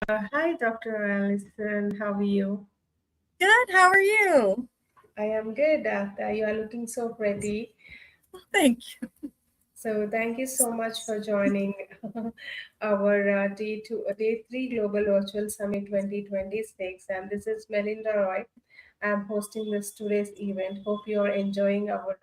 Hi, Dr. Allison. How are you? Good. How are you? I am good. You are looking so pretty. Thank you. So, thank you so much for joining our day three Global Virtual Summit 2026. And this is Melinda Roy. I'm hosting this today's event. Hope you are enjoying our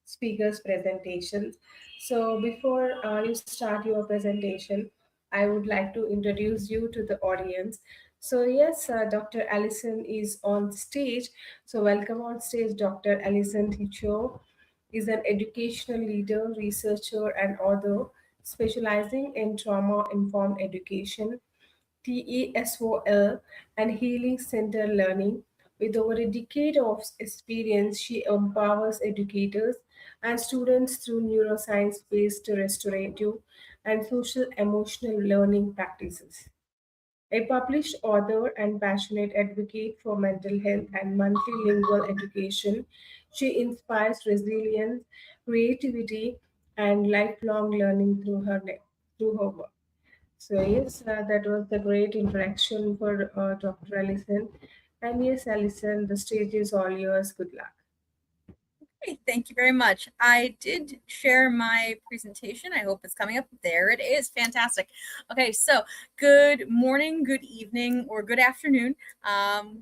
speakers' presentations. So, before you start your presentation, I would like to introduce you to the audience. So, yes, Dr. Allison is on stage. So, welcome on stage, Dr. Allison Ticho is an educational leader, researcher, and author specializing in trauma informed education, TESOL, and healing center learning. With over a decade of experience, she empowers educators and students through neuroscience based restorative and social emotional learning practices. A published author and passionate advocate for mental health and multilingual education, she inspires resilience, creativity, and lifelong learning through her work. So yes, that was the great interaction for Dr. Allison. And yes, Allison, the stage is all yours. Good luck. Hey, thank you very much. I did share my presentation. I hope it's coming up. There it is. Fantastic. Okay, so good morning, good evening, or good afternoon,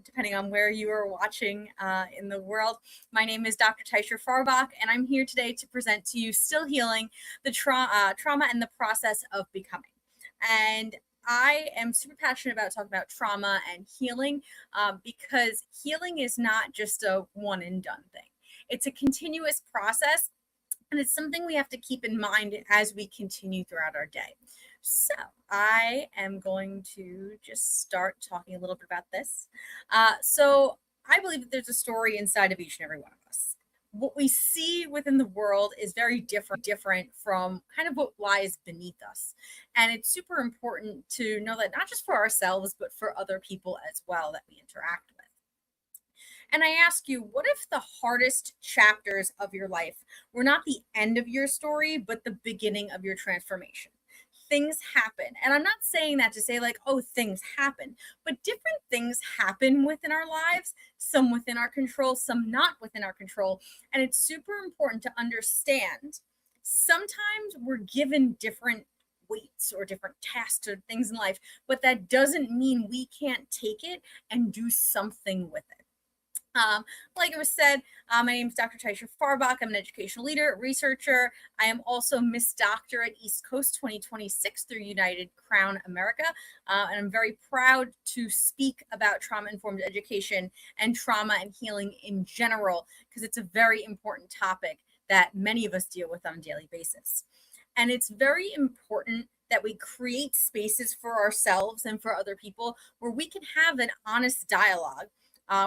depending on where you are watching in the world. My name is Dr. Taisha Farbach, and I'm here today to present to you Still Healing the Trauma and the Process of Becoming. And I am super passionate about talking about trauma and healing because healing is not just a one and done thing. It's a continuous process, and it's something we have to keep in mind as we continue throughout our day. So, I am going to just start talking a little bit about this. I believe that there's a story inside of each and every one of us. What we see within the world is very different from kind of what lies beneath us. And it's super important to know that not just for ourselves, but for other people as well that we interact with. And I ask you, what if the hardest chapters of your life were not the end of your story, but the beginning of your transformation? Things happen. And I'm not saying that to say, like, oh, things happen, but different things happen within our lives, some within our control, some not within our control. And it's super important to understand sometimes we're given different weights or different tasks or things in life, but that doesn't mean we can't take it and do something with it. Um, like it was said, my name is Dr. Taisha Farbach. I'm an educational leader, researcher. I am also Miss Doctor at East Coast 2026 through United Crown America. And I'm very proud to speak about trauma informed education and trauma and healing in general, because it's a very important topic that many of us deal with on a daily basis. And it's very important that we create spaces for ourselves and for other people where we can have an honest dialogue,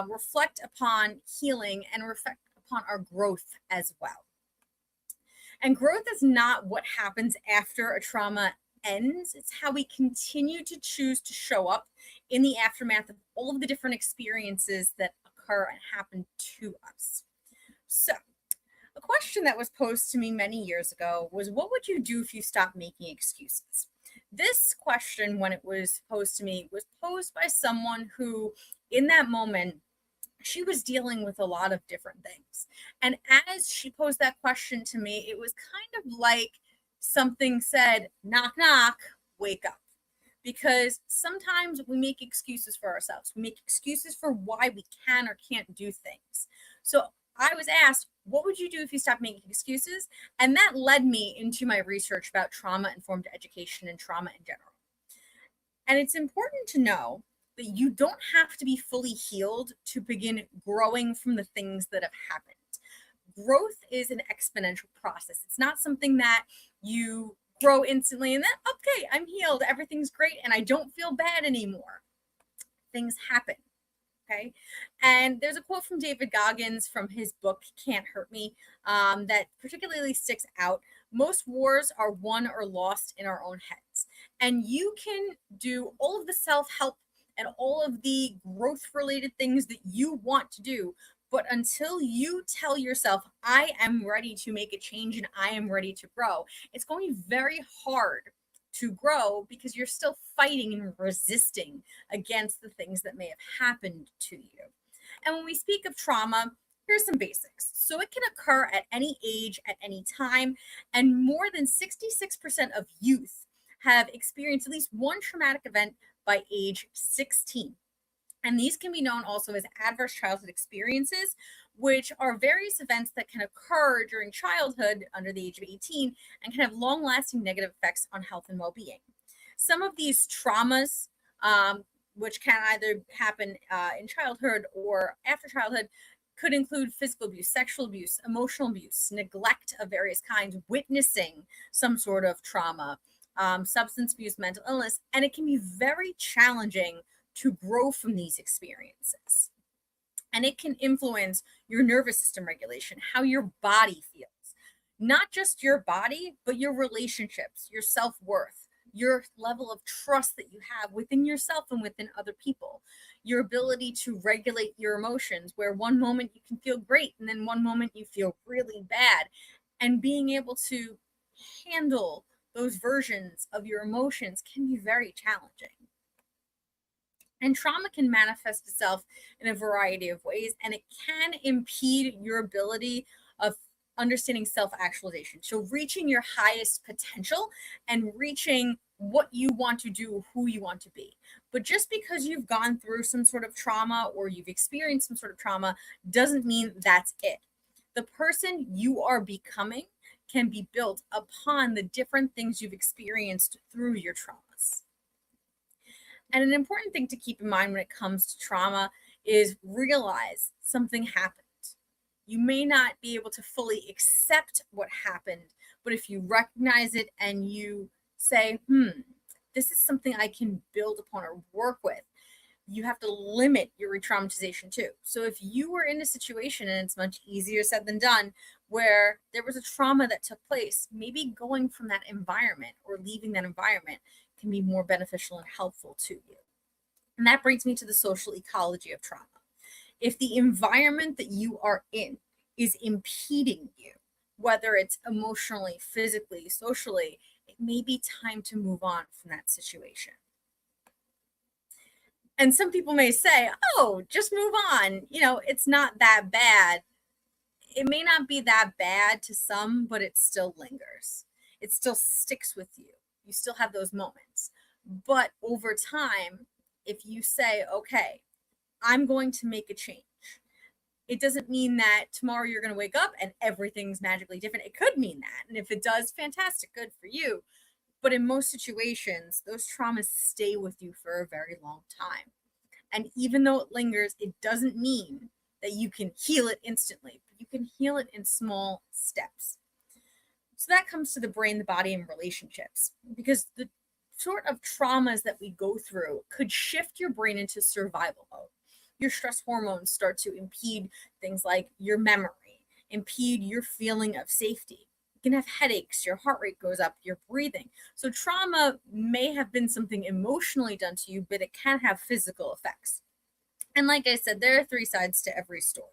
reflect upon healing, and reflect upon our growth as well. And growth is not what happens after a trauma ends, it's how we continue to choose to show up in the aftermath of all of the different experiences that occur and happen to us. So, a question that was posed to me many years ago was, what would you do if you stopped making excuses? This question, when it was posed to me, was posed by someone who, in that moment, she was dealing with a lot of different things. And as she posed that question to me, it was kind of like something said, knock, knock, wake up. Because sometimes we make excuses for ourselves. We make excuses for why we can or can't do things. So I was asked, what would you do if you stopped making excuses? And that led me into my research about trauma informed education and trauma in general. And it's important to know that you don't have to be fully healed to begin growing from the things that have happened. Growth is an exponential process. It's not something that you grow instantly and then, okay, I'm healed, everything's great, and I don't feel bad anymore. Things happen. Okay. And there's a quote from David Goggins from his book, Can't Hurt Me, that particularly sticks out. Most wars are won or lost in our own heads. And you can do all of the self help and all of the growth related things that you want to do. But until you tell yourself, I am ready to make a change and I am ready to grow, it's going to be very hard to grow because you're still fighting and resisting against the things that may have happened to you. And when we speak of trauma, here's some basics. So it can occur at any age, at any time, and more than 66% of youth have experienced at least one traumatic event by age 16. And these can be known also as adverse childhood experiences, which are various events that can occur during childhood under the age of 18 and can have long lasting negative effects on health and well being. Some of these traumas, which can either happen in childhood or after childhood, could include physical abuse, sexual abuse, emotional abuse, neglect of various kinds, witnessing some sort of trauma, substance abuse, mental illness, and it can be very challenging to grow from these experiences. And it can influence your nervous system regulation, how your body feels, not just your body, but your relationships, your self worth, your level of trust that you have within yourself and within other people, your ability to regulate your emotions, where one moment you can feel great and then one moment you feel really bad, and being able to handle those versions of your emotions can be very challenging. And trauma can manifest itself in a variety of ways, and it can impede your ability of understanding self actualization. So, reaching your highest potential and reaching what you want to do, who you want to be. But just because you've gone through some sort of trauma or you've experienced some sort of trauma doesn't mean that's it. The person you are becoming can be built upon the different things you've experienced through your traumas. And an important thing to keep in mind when it comes to trauma is realize something happened. You may not be able to fully accept what happened, but if you recognize it and you say, this is something I can build upon or work with, you have to limit your re-traumatization too. So if you were in a situation, and it's much easier said than done, where there was a trauma that took place, maybe going from that environment or leaving that environment can be more beneficial and helpful to you. And that brings me to the social ecology of trauma. If the environment that you are in is impeding you, whether it's emotionally, physically, socially, it may be time to move on from that situation. And some people may say, oh, just move on. It's not that bad. It may not be that bad to some, but it still lingers. It still sticks with you. You still have those moments. But over time, if you say, okay, I'm going to make a change, it doesn't mean that tomorrow you're going to wake up and everything's magically different. It could mean that. And if it does, fantastic, good for you. But in most situations, those traumas stay with you for a very long time. And even though it lingers, it doesn't mean that you can heal it instantly, but you can heal it in small steps. So that comes to the brain, the body, and relationships, because the sort of traumas that we go through could shift your brain into survival mode. Your stress hormones start to impede things like your memory, impede your feeling of safety. You can have headaches, your heart rate goes up, your breathing. So trauma may have been something emotionally done to you, but it can have physical effects. And like I said, there are three sides to every story.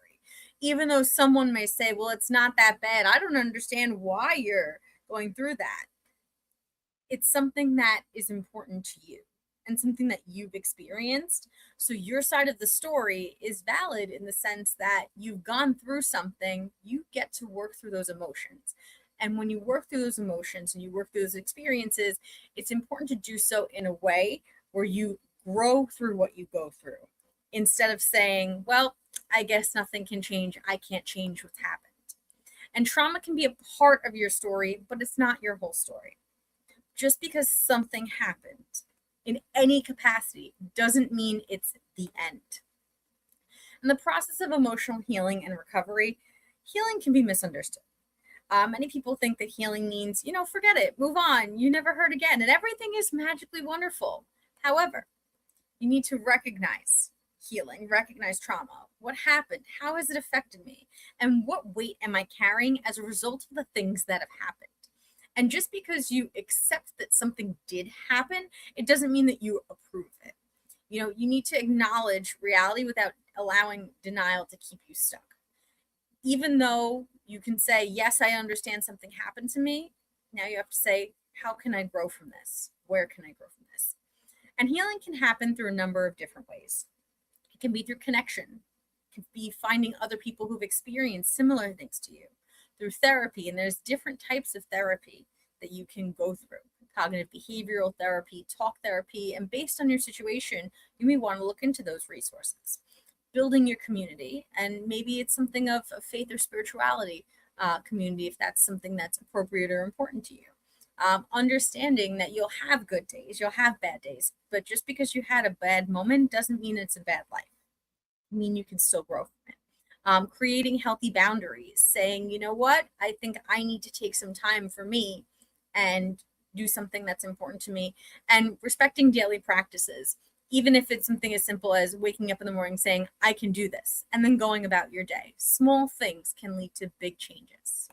Even though someone may say, well, it's not that bad, I don't understand why you're going through that. It's something that is important to you and something that you've experienced. So your side of the story is valid in the sense that you've gone through something, you get to work through those emotions. And when you work through those emotions and you work through those experiences, it's important to do so in a way where you grow through what you go through, instead of saying, well, I guess nothing can change. I can't change what's happened. And trauma can be a part of your story, but it's not your whole story. Just because something happened in any capacity doesn't mean it's the end. In the process of emotional healing and recovery, healing can be misunderstood. Many people think that healing means, forget it, move on, you never hurt again, and everything is magically wonderful. However, you need to recognize healing, recognize trauma. What happened? How has it affected me? And what weight am I carrying as a result of the things that have happened? And just because you accept that something did happen, it doesn't mean that you approve it. You need to acknowledge reality without allowing denial to keep you stuck. Even though you can say, yes, I understand something happened to me, now you have to say, How can I grow from this? Where can I grow from this? And healing can happen through a number of different ways. It can be through connection. It can be finding other people who've experienced similar things to you, through therapy. And there's different types of therapy that you can go through: cognitive behavioral therapy, talk therapy. And based on your situation, you may want to look into those resources. Building your community, and maybe it's something of a faith or spirituality community if that's something that's appropriate or important to you. Understanding that you'll have good days, you'll have bad days, but just because you had a bad moment doesn't mean it's a bad life. Mean you can still grow from it. Creating healthy boundaries, saying, you know what, I think I need to take some time for me and do something that's important to me, and respecting daily practices, even if it's something as simple as waking up in the morning saying, I can do this, and then going about your day. Small things can lead to big changes.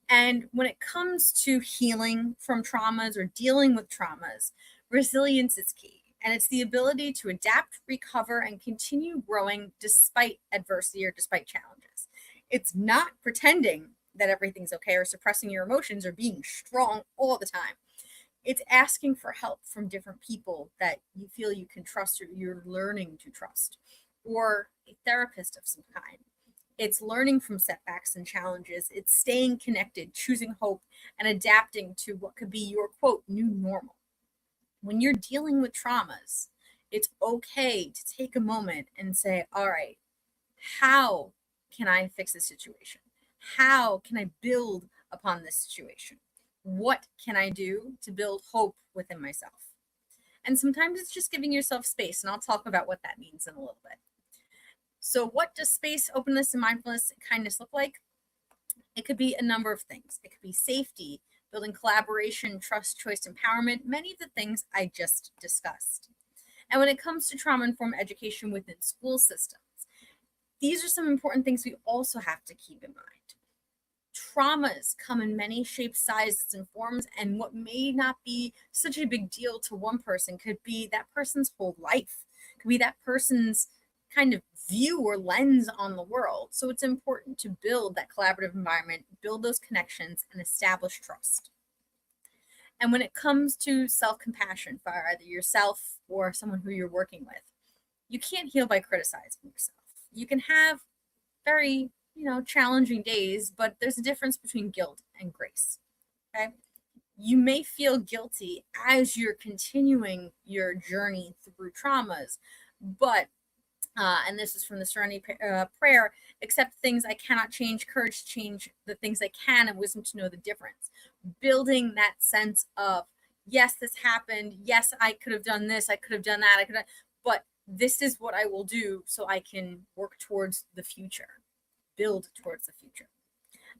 And when it comes to healing from traumas or dealing with traumas, resilience is key. And it's the ability to adapt, recover, and continue growing despite adversity or despite challenges. It's not pretending that everything's okay or suppressing your emotions or being strong all the time. It's asking for help from different people that you feel you can trust or you're learning to trust, or a therapist of some kind. It's learning from setbacks and challenges. It's staying connected, choosing hope, and adapting to what could be your, quote, new normal. When you're dealing with traumas, it's okay to take a moment and say, all right, how can I fix this situation? How can I build upon this situation? What can I do to build hope within myself? And sometimes it's just giving yourself space, and I'll talk about what that means in a little bit. So what does space, openness, and mindfulness and kindness look like? It could be a number of things. It could be safety, building collaboration, trust, choice, empowerment, many of the things I just discussed. And when it comes to trauma-informed education within school systems, these are some important things we also have to keep in mind. Traumas come in many shapes, sizes, and forms, and what may not be such a big deal to one person could be that person's whole life, could be that person's kind of view or lens on the world. So it's important to build that collaborative environment, build those connections, and establish trust. And when it comes to self-compassion for either yourself or someone who you're working with, you can't heal by criticizing yourself. You can have very, challenging days, but there's a difference between guilt and grace. Okay? You may feel guilty as you're continuing your journey through traumas, but and this is from the Serenity Prayer, accept things I cannot change, courage to change the things I can, and wisdom to know the difference. Building that sense of, yes, this happened. Yes, I could have done this. I could have done that. But this is what I will do so I can work towards the future, build towards the future.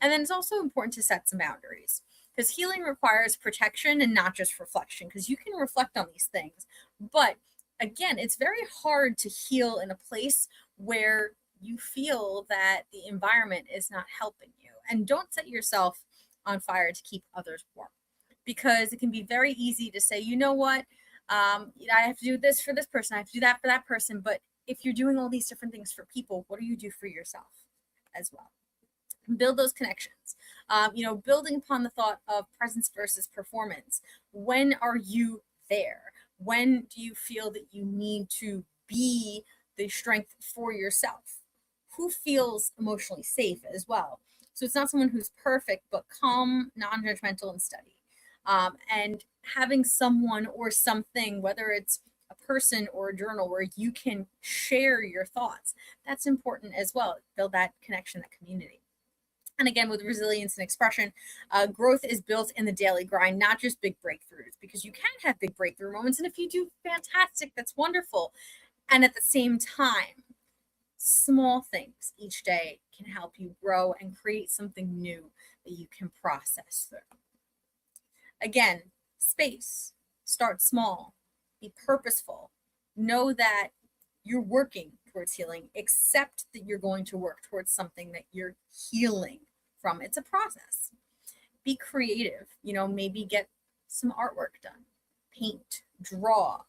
And then it's also important to set some boundaries, because healing requires protection and not just reflection, because you can reflect on these things, but again, it's very hard to heal in a place where you feel that the environment is not helping you. And don't set yourself on fire to keep others warm, because it can be very easy to say, you know what, I have to do this for this person, I have to do that for that person. But if you're doing all these different things for people, what do you do for yourself as well? Build those connections. Building upon the thought of presence versus performance. When are you there? When do you feel that you need to be the strength for yourself? Who feels emotionally safe as well? So it's not someone who's perfect, but calm, non-judgmental, and steady. And having someone or something, whether it's a person or a journal, where you can share your thoughts, that's important as well. Build that connection, that community. And again, with resilience and expression, growth is built in the daily grind, not just big breakthroughs, because you can have big breakthrough moments. And if you do, fantastic, that's wonderful. And at the same time, small things each day can help you grow and create something new that you can process through. Again, space, start small, be purposeful, know that you're working towards healing, accept that you're going to work towards something that you're healing from. It's a process. Be creative, maybe get some artwork done, paint, draw,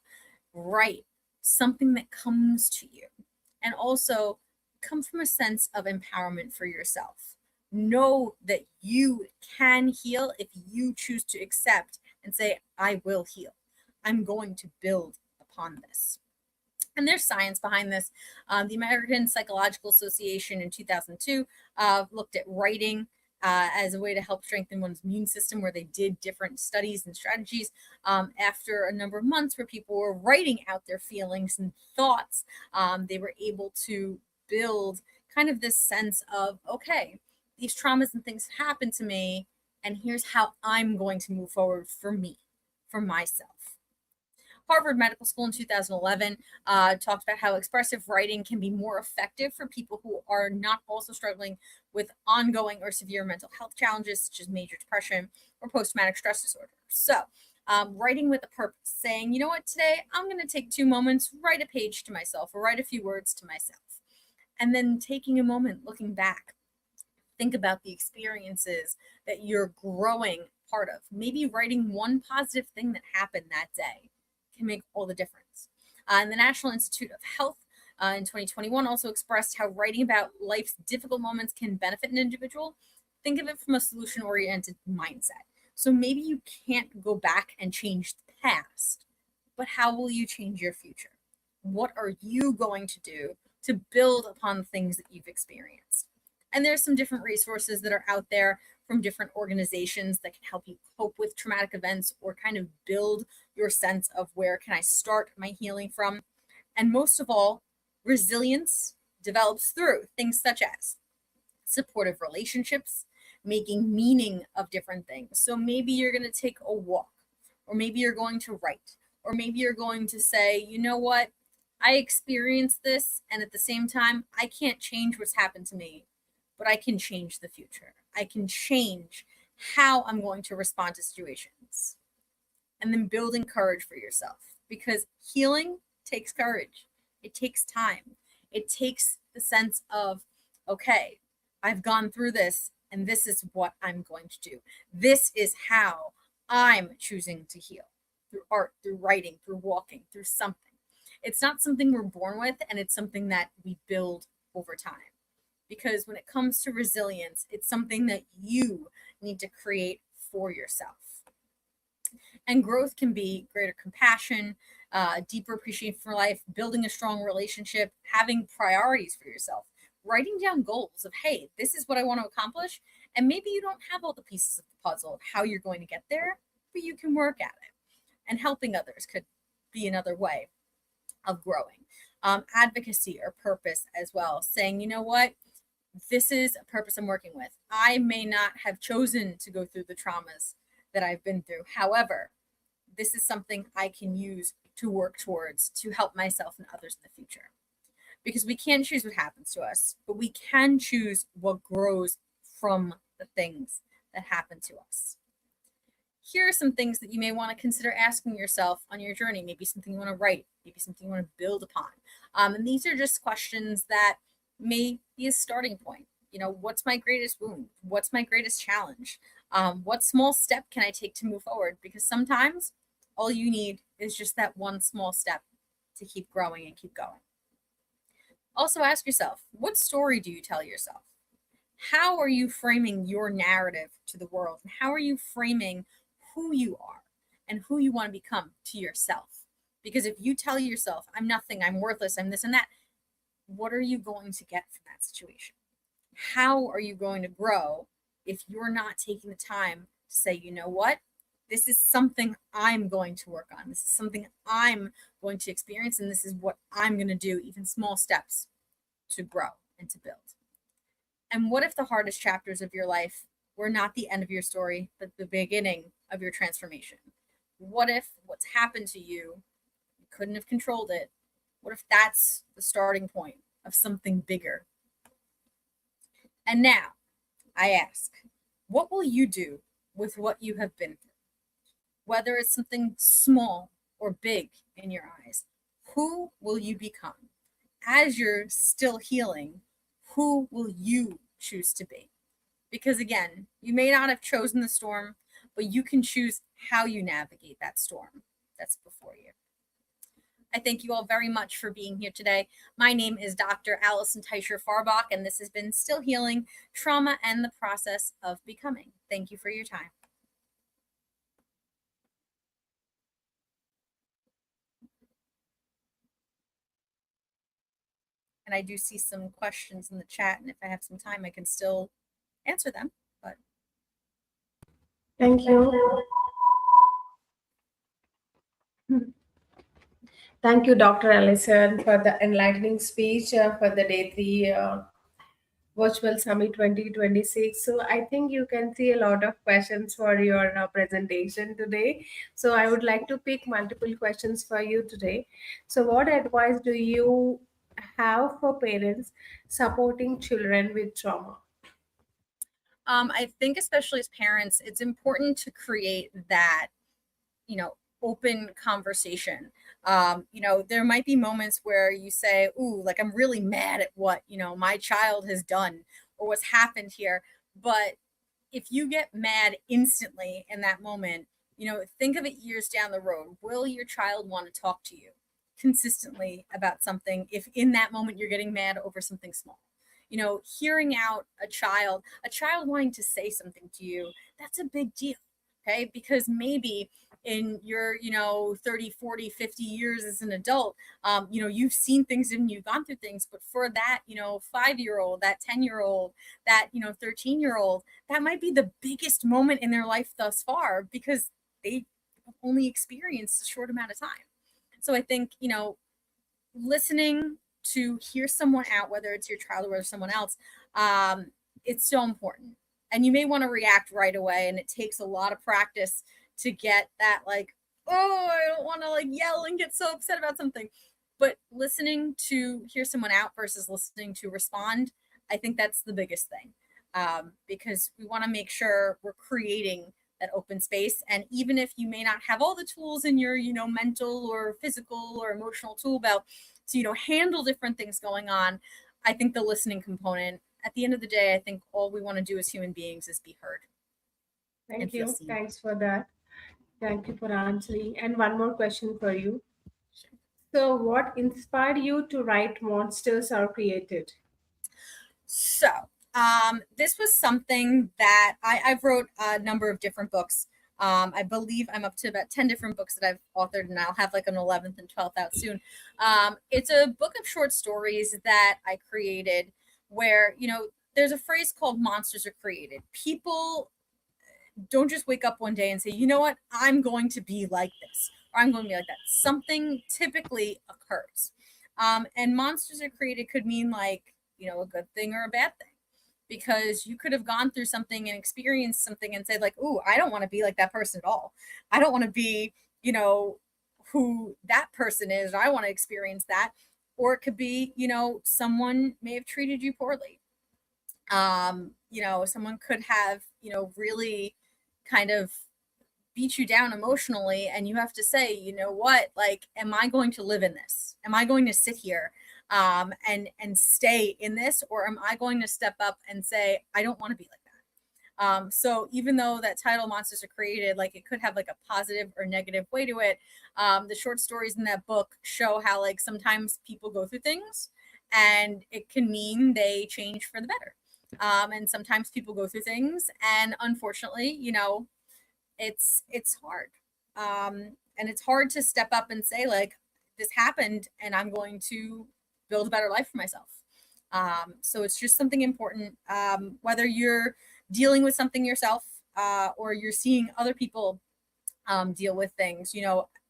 write, something that comes to you. And also come from a sense of empowerment for yourself. Know that you can heal if you choose to accept and say, I will heal. I'm going to build upon this. And there's science behind this. The American Psychological Association in 2002 looked at writing as a way to help strengthen one's immune system, where they did different studies and strategies after a number of months where people were writing out their feelings and thoughts. They were able to build kind of this sense of, okay, these traumas and things happen to me, and here's how I'm going to move forward for me, for myself. Harvard Medical School in 2011 talked about how expressive writing can be more effective for people who are not also struggling with ongoing or severe mental health challenges, such as major depression or post-traumatic stress disorder. So, writing with a purpose, saying, you know what, today I'm going to take 2 moments, write a page to myself or write a few words to myself. And then taking a moment, looking back, think about the experiences that you're growing part of. Maybe writing one positive thing that happened that day can make all the difference. And the National Institute of Health in 2021 also expressed how writing about life's difficult moments can benefit an individual. Think of it from a solution-oriented mindset. So maybe you can't go back and change the past, but how will you change your future? What are you going to do to build upon the things that you've experienced? And there's some different resources that are out there from different organizations that can help you cope with traumatic events or kind of build your sense of where can I start my healing from. And most of all, resilience develops through things such as supportive relationships, making meaning of different things. So maybe you're going to take a walk, or maybe you're going to write, or maybe you're going to say, you know what, I experienced this, and at the same time, I can't change what's happened to me, but I can change the future. I can change how I'm going to respond to situations. And then building courage for yourself, because healing takes courage. It takes time. It takes the sense of, okay, I've gone through this, and this is what I'm going to do. This is how I'm choosing to heal, through art, through writing, through walking, through something. It's not something we're born with, and it's something that we build over time. Because when it comes to resilience, it's something that you need to create for yourself. And growth can be greater compassion, deeper appreciation for life, building a strong relationship, having priorities for yourself, writing down goals of, hey, this is what I want to accomplish. And maybe you don't have all the pieces of the puzzle of how you're going to get there, but you can work at it. And helping others could be another way of growing. Advocacy or purpose as well, saying, you know what, this is a purpose I'm working with. I may not have chosen to go through the traumas that I've been through. However, this is something I can use to work towards to help myself and others in the future. Because we can't choose what happens to us, but we can choose what grows from the things that happen to us. Here are some things that you may want to consider asking yourself on your journey. Maybe something you want to write, maybe something you want to build upon. And these are just questions that may be a starting point. You know, what's my greatest wound? What's my greatest challenge? What small step can I take to move forward? Because sometimes all you need is just that one small step to keep growing and keep going. Also ask yourself, what story do you tell yourself? How are you framing your narrative to the world? And how are you framing who you are and who you want to become to yourself? Because if you tell yourself, I'm nothing, I'm worthless, I'm this and that, what are you going to get from that situation? How are you going to grow if you're not taking the time to say, you know what, this is something I'm going to work on. This is something I'm going to experience, and this is what I'm going to do, even small steps to grow and to build. And what if the hardest chapters of your life were not the end of your story, but the beginning of your transformation? What if what's happened to you, you couldn't have controlled it? What if that's the starting point of something bigger? And now I ask, what will you do with what you have been through? Whether it's something small or big in your eyes, who will you become? As you're still healing, who will you choose to be? Because again, you may not have chosen the storm, but you can choose how you navigate that storm that's before you. I thank you all very much for being here today. My name is Dr. Allison Teicher Farbach, and this has been Still Healing Trauma and the Process of Becoming. Thank you for your time. And I do see some questions in the chat, and if I have some time, I can still answer them. But Thank you. Thank you, Dr. Allison, for the enlightening speech for the day three Virtual Summit 2026. So I think you can see a lot of questions for your presentation today. So I would like to pick multiple questions for you today. So what advice do you have for parents supporting children with trauma? I think, especially as parents, it's important to create that, open conversation. There might be moments where you say, "Ooh, like I'm really mad at what, my child has done or what's happened here." But if you get mad instantly in that moment, think of it years down the road. Will your child want to talk to you consistently about something if in that moment you're getting mad over something small? Hearing out a child wanting to say something to you, that's a big deal. Okay. Because maybe in your 30, 40, 50 years as an adult, you've seen things and you've gone through things, but for that 5-year old, that 10-year old, that 13-year old, that might be the biggest moment in their life thus far because they only experienced a short amount of time. So I think listening to hear someone out, whether it's your child or someone else, it's so important. And you may want to react right away, and it takes a lot of practice to get that, like, oh, I don't want to like yell and get so upset about something. But listening to hear someone out versus listening to respond, I think that's the biggest thing, because we want to make sure we're creating that open space. And even if you may not have all the tools in your mental or physical or emotional tool belt to handle different things going on, I think the listening component, at the end of the day, I think all we want to do as human beings is be heard and Thank feel you. seen. Thanks for that. Thank you for answering. And one more question for you. So, what inspired you to write Monsters Are Created? So, this was something that I've wrote a number of different books. I believe I'm up to about 10 different books that I've authored, and I'll have like an 11th and 12th out soon. It's a book of short stories that I created where, there's a phrase called monsters are created. People don't just wake up one day and say, you know what, I'm going to be like this, or I'm going to be like that. Something typically occurs. And monsters are created could mean like, a good thing or a bad thing. Because you could have gone through something and experienced something and said, like, ooh, I don't want to be like that person at all. I don't want to be, who that person is. I want to experience that. Or it could be, someone may have treated you poorly. Someone could have, really kind of beat you down emotionally, and you have to say, you know what, like, am I going to live in this? Am I going to sit here and stay in this, or am I going to step up and say, I don't want to be like that? So even though that title Monsters Are Created, like, it could have like a positive or negative way to it, the short stories in that book show how, like, sometimes people go through things and it can mean they change for the better. And sometimes people go through things and unfortunately, it's hard. And it's hard to step up and say, like, this happened and I'm going to build a better life for myself. So it's just something important, whether you're dealing with something yourself, or you're seeing other people deal with things,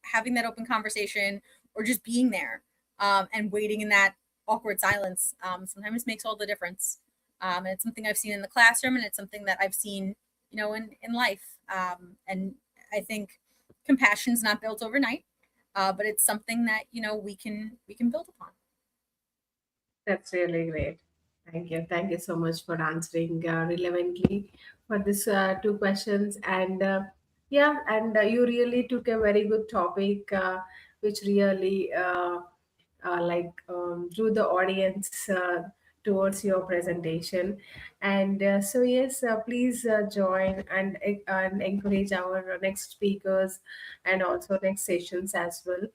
having that open conversation or just being there, and waiting in that awkward silence, sometimes makes all the difference. And it's something I've seen in the classroom, and it's something that I've seen, in life. And I think compassion's not built overnight, but it's something that, we can build upon. That's really great. Thank you. Thank you so much for answering relevantly for these two questions. And yeah, and you really took a very good topic, which really drew the audience towards your presentation. And so, yes, please join and encourage our next speakers and also next sessions as well.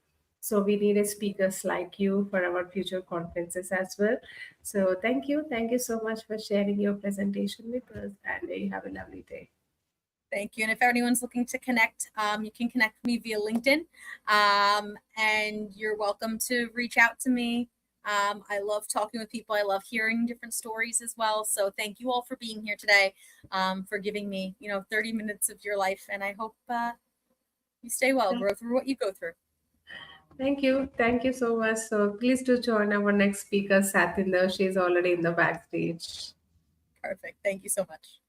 So we need a speakers like you for our future conferences as well. So thank you so much for sharing your presentation with us, and you have a lovely day. Thank you. And if anyone's looking to connect, you can connect with me via LinkedIn. And you're welcome to reach out to me. I love talking with people. I love hearing different stories as well. So thank you all for being here today, for giving me, 30 minutes of your life. And I hope you stay well, grow through what you go through. Thank you so much. So please do join our next speaker, Satinder. She's already in the backstage. Perfect. Thank you so much.